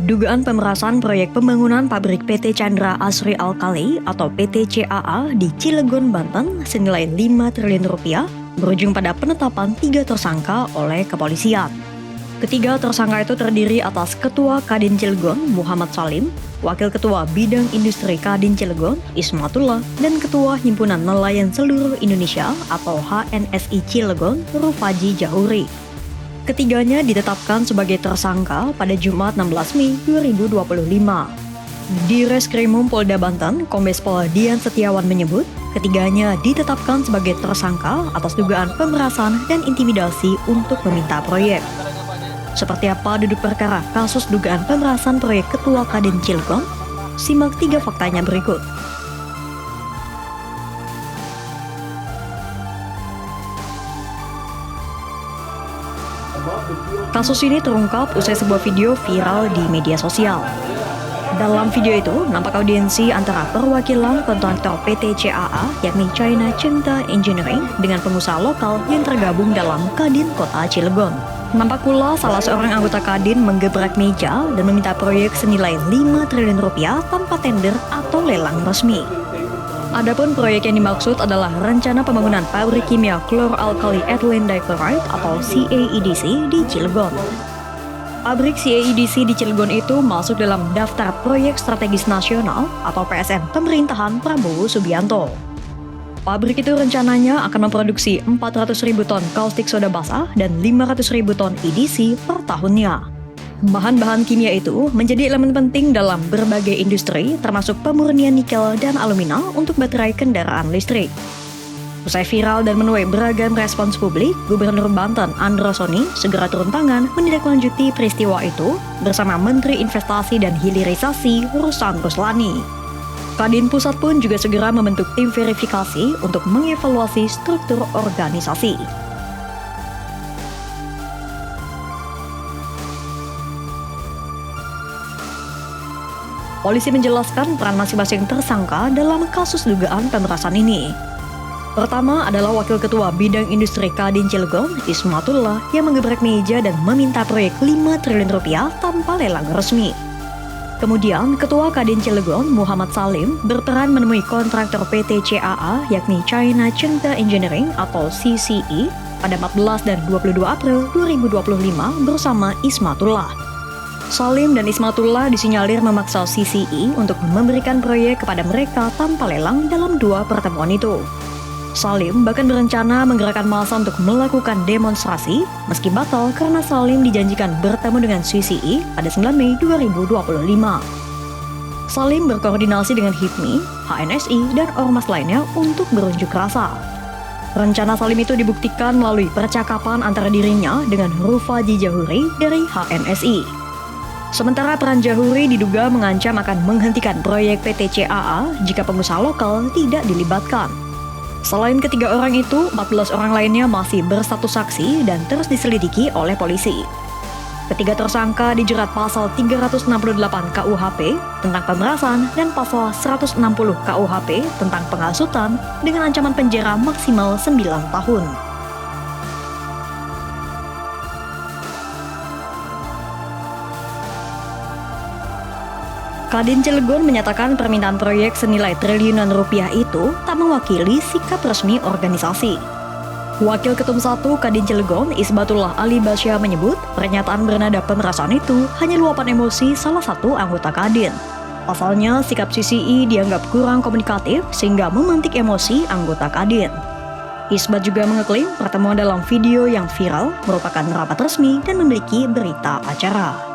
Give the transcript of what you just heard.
dugaan pemerasan proyek pembangunan pabrik PT Chandra Asri Alkali atau PT CAA di Cilegon, Banten senilai 5 triliun rupiah berujung pada penetapan 3 tersangka oleh kepolisian. Ketiga tersangka itu terdiri atas Ketua Kadin Cilegon Muhammad Salim, Wakil Ketua Bidang Industri Kadin Cilegon Ismatullah, dan Ketua Himpunan Nelayan Seluruh Indonesia atau HNSI Cilegon Rufaji Jahuri. Ketiganya ditetapkan sebagai tersangka pada Jumat 16 Mei 2025. Di Reskrimum Polda Banten, Kombes Pol Dian Setiawan menyebut, ketiganya ditetapkan sebagai tersangka atas dugaan pemerasan dan intimidasi untuk meminta proyek. Seperti apa duduk perkara kasus dugaan pemerasan proyek Ketua Kadin Cilegon? Simak 3 faktanya berikut. Kasus ini terungkap usai sebuah video viral di media sosial. Dalam video itu, nampak audiensi antara perwakilan kontraktor PT CAA yakni China Chengda Engineering dengan pengusaha lokal yang tergabung dalam Kadin Kota Cilegon. Nampak pula salah seorang anggota Kadin menggebrak meja dan meminta proyek senilai 5 triliun rupiah tanpa tender atau lelang resmi. Adapun proyek yang dimaksud adalah rencana pembangunan pabrik kimia Chlor-Alkali Ethylene Dichloride atau CAEDC di Cilegon. Pabrik CAEDC di Cilegon itu masuk dalam daftar proyek strategis nasional atau PSN pemerintahan Prabowo Subianto. Pabrik itu rencananya akan memproduksi 400.000 ton kaustik soda basah dan 500.000 ton EDC per tahunnya. Bahan-bahan kimia itu menjadi elemen penting dalam berbagai industri, termasuk pemurnian nikel dan alumina untuk baterai kendaraan listrik. Usai viral dan menuai beragam respons publik, Gubernur Banten Andro Soni segera turun tangan menindaklanjuti peristiwa itu bersama Menteri Investasi dan Hilirisasi Ruslan Ruslani. Kadin Pusat pun juga segera membentuk tim verifikasi untuk mengevaluasi struktur organisasi. Polisi menjelaskan peran masing-masing tersangka dalam kasus dugaan pemerasan ini. Pertama adalah Wakil Ketua Bidang Industri Kadin Cilegon, Ismatullah, yang menggebrak meja dan meminta proyek 5 triliun rupiah tanpa lelang resmi. Kemudian, Ketua Kadin Cilegon, Muhammad Salim, berperan menemui kontraktor PT CAA, yakni China Chengda Engineering atau CCE, pada 14 dan 22 April 2025 bersama Ismatullah. Salim dan Ismatullah disinyalir memaksa CCE untuk memberikan proyek kepada mereka tanpa lelang dalam 2 pertemuan itu. Salim bahkan berencana menggerakkan massa untuk melakukan demonstrasi, meski batal karena Salim dijanjikan bertemu dengan CCE pada 9 Mei 2025. Salim berkoordinasi dengan HIPMI, HNSI, dan ormas lainnya untuk berunjuk rasa. Rencana Salim itu dibuktikan melalui percakapan antara dirinya dengan Rufaji Jahuri dari HNSI. Sementara peran Jahuri diduga mengancam akan menghentikan proyek PT CAA jika pengusaha lokal tidak dilibatkan. Selain ketiga orang itu, 14 orang lainnya masih berstatus saksi dan terus diselidiki oleh polisi. Ketiga tersangka dijerat pasal 368 KUHP tentang pemerasan dan pasal 160 KUHP tentang penghasutan dengan ancaman penjara maksimal 9 tahun. Kadin Cilegon menyatakan permintaan proyek senilai triliunan rupiah itu tak mewakili sikap resmi organisasi. Wakil Ketum 1 Kadin Cilegon, Isbatullah Ali Basya menyebut pernyataan bernada pemerasan itu hanya luapan emosi salah satu anggota Kadin. Pasalnya, sikap CCE dianggap kurang komunikatif sehingga memantik emosi anggota Kadin. Isbat juga mengeklaim pertemuan dalam video yang viral merupakan rapat resmi dan memiliki berita acara.